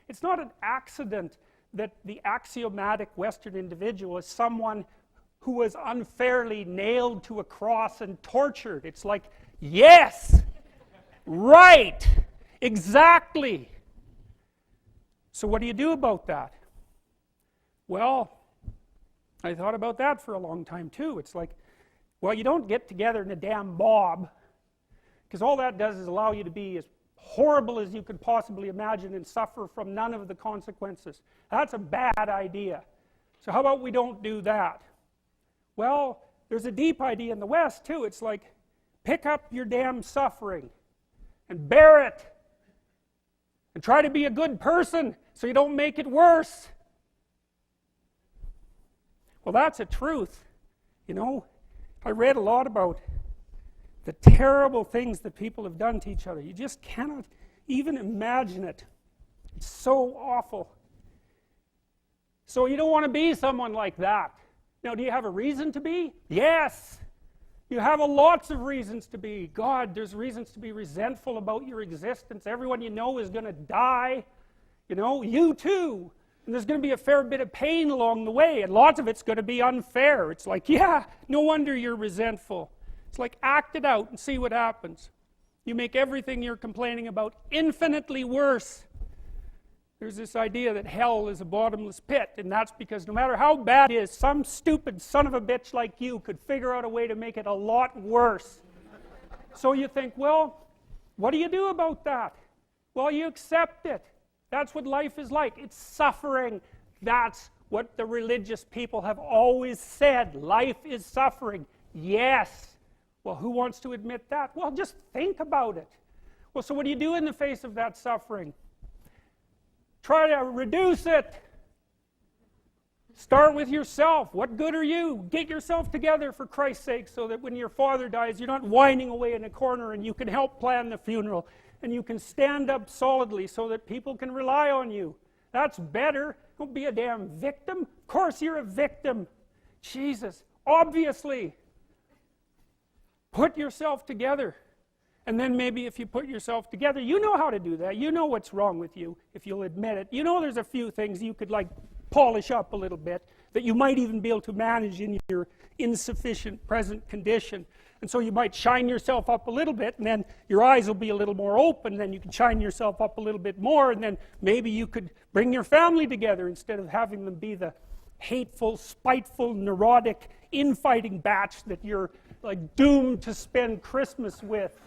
It's not an accident that the axiomatic Western individual is someone who was unfairly nailed to a cross and tortured. It's like, yes, right, exactly. So what do you do about that? Well, I thought about that for a long time too. It's like, well, you don't get together in a damn mob, because all that does is allow you to be as horrible as you could possibly imagine and suffer from none of the consequences. That's a bad idea. So how about we don't do that? Well, there's a deep idea in the West too. It's like, pick up your damn suffering and bear it and try to be a good person so you don't make it worse. Well, that's a truth. You know, I read a lot about the terrible things that people have done to each other. You just cannot even imagine it. It's so awful. So you don't want to be someone like that. Now, do you have a reason to be? Yes. You have lots of reasons to be. God, there's reasons to be resentful about your existence. Everyone you know is going to die. You know, you too. And there's going to be a fair bit of pain along the way, and lots of it's going to be unfair. It's like, yeah, no wonder you're resentful. It's like, act it out and see what happens. You make everything you're complaining about infinitely worse. There's this idea that hell is a bottomless pit, and that's because no matter how bad it is, some stupid son of a bitch like you could figure out a way to make it a lot worse. So you think, well, what do you do about that? Well, you accept it. That's what life is like. It's suffering. That's what the religious people have always said. Life is suffering. Yes. Well, who wants to admit that? Well, just think about it. Well, so what do you do in the face of that suffering? Try to reduce it. Start with yourself. What good are you? Get yourself together for Christ's sake, so that when your father dies, you're not whining away in a corner, and you can help plan the funeral, and you can stand up solidly so that people can rely on you. That's better. Don't be a damn victim. Of course you're a victim. Jesus, obviously. Put yourself together. And then maybe if you put yourself together, you know how to do that. You know what's wrong with you, if you'll admit it. You know there's a few things you could like polish up a little bit, that you might even be able to manage in your insufficient present condition. And so you might shine yourself up a little bit, and then your eyes will be a little more open, then you can shine yourself up a little bit more, and then maybe you could bring your family together instead of having them be the hateful, spiteful, neurotic, infighting batch that you're like doomed to spend Christmas with.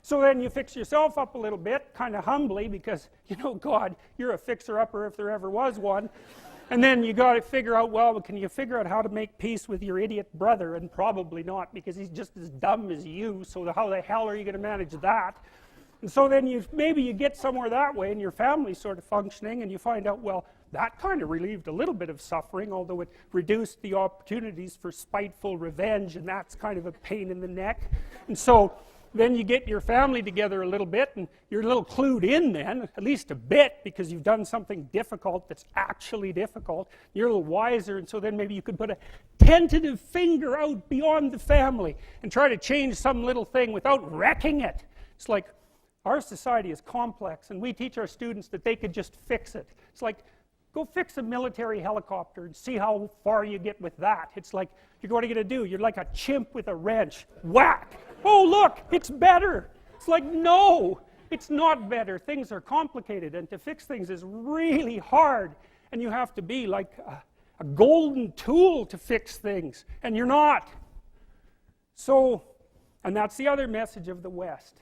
So then you fix yourself up a little bit, kind of humbly, because, you know, God, you're a fixer-upper if there ever was one. And then you got to figure out, well, can you figure out how to make peace with your idiot brother? And probably not, because he's just as dumb as you, so how the hell are you going to manage that? And so then maybe you get somewhere that way, and your family's sort of functioning, and you find out, well, that kind of relieved a little bit of suffering, although it reduced the opportunities for spiteful revenge, and that's kind of a pain in the neck. And so then you get your family together a little bit, and you're a little clued in then, at least a bit, because you've done something difficult that's actually difficult. You're a little wiser, and so then maybe you could put a tentative finger out beyond the family and try to change some little thing without wrecking it. It's like, our society is complex, and we teach our students that they could just fix it. It's like, go fix a military helicopter and see how far you get with that. It's like, what are you going to do? You're like a chimp with a wrench. Whack! Oh, look, it's better. It's like, no, it's not better. Things are complicated, and to fix things is really hard. And you have to be like a golden tool to fix things, and you're not. So, and that's the other message of the West.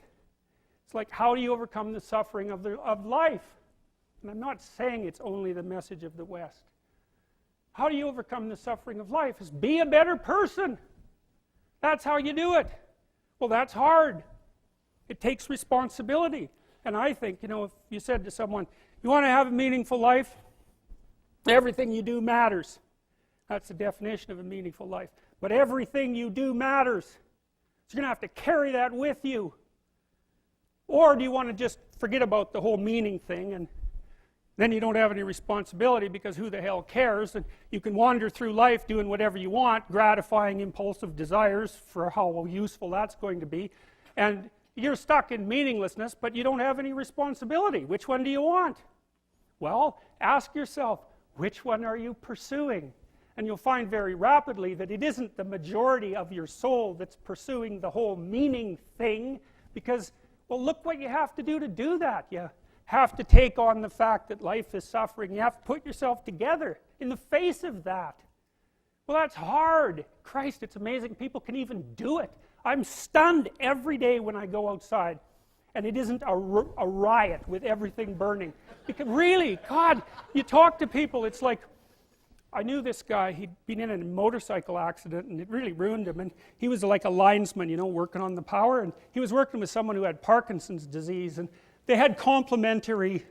It's like, how do you overcome the suffering of life? And I'm not saying it's only the message of the West. How do you overcome the suffering of life? Is be a better person. That's how you do it. Well, that's hard. It takes responsibility. And I think, you know, if you said to someone, you want to have a meaningful life? Everything you do matters. That's the definition of a meaningful life. But everything you do matters. So you're going to have to carry that with you. Or do you want to just forget about the whole meaning thing, and then you don't have any responsibility, because who the hell cares, and you can wander through life doing whatever you want, gratifying impulsive desires for how useful that's going to be, and You're stuck in meaninglessness, but you don't have any responsibility. Which one do you want? Well, ask yourself, which one are you pursuing? And you'll find very rapidly that it isn't the majority of your soul that's pursuing the whole meaning thing, because, well, look what you have to do that. You have to take on the fact that life is suffering. You have to put yourself together in the face of that. Well, that's hard. Christ, it's amazing people can even do it. I'm stunned every day when I go outside and it isn't a riot with everything burning. Because really, God, you talk to people, it's like, I knew this guy, he'd been in a motorcycle accident and it really ruined him, and he was like a linesman, you know, working on the power, and he was working with someone who had Parkinson's disease, and they had complementary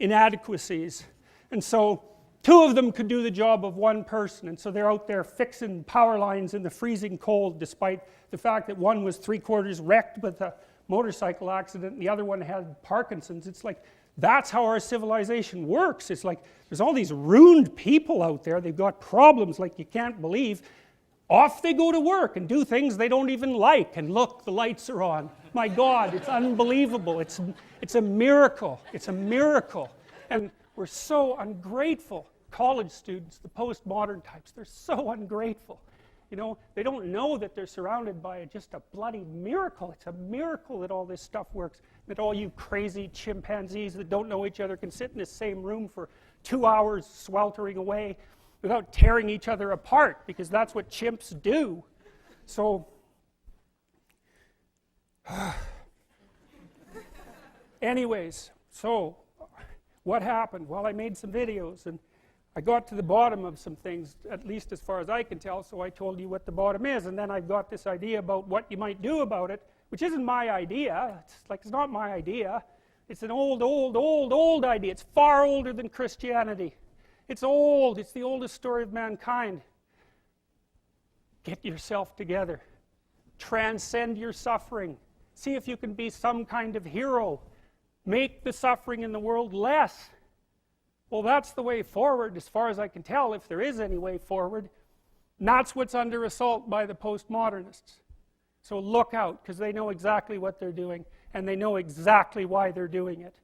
inadequacies, and so two of them could do the job of one person, and so they're out there fixing power lines in the freezing cold, despite the fact that one was 3/4 wrecked with a motorcycle accident and the other one had Parkinson's. It's like, that's how our civilization works. It's like, there's all these ruined people out there, they've got problems like you can't believe. Off they go to work and do things they don't even like, and look, the lights are on. My God, it's unbelievable. It's a miracle. It's a miracle. And we're so ungrateful. College students, the postmodern types, they're so ungrateful. You know, they don't know that they're surrounded by just a bloody miracle. It's a miracle that all this stuff works. That all you crazy chimpanzees that don't know each other can sit in the same room for 2 hours sweltering away without tearing each other apart, because that's what chimps do. So, anyways, so what happened? Well, I made some videos and I got to the bottom of some things, at least as far as I can tell, so I told you what the bottom is, and then I've got this idea about what you might do about it, which isn't my idea. It's not my idea. It's an old idea. It's far older than Christianity. It's old. It's the oldest story of mankind. Get yourself together. Transcend your suffering. See if you can be some kind of hero. Make the suffering in the world less. Well, that's the way forward, as far as I can tell, if there is any way forward. And that's what's under assault by the postmodernists. So look out, because they know exactly what they're doing, and they know exactly why they're doing it.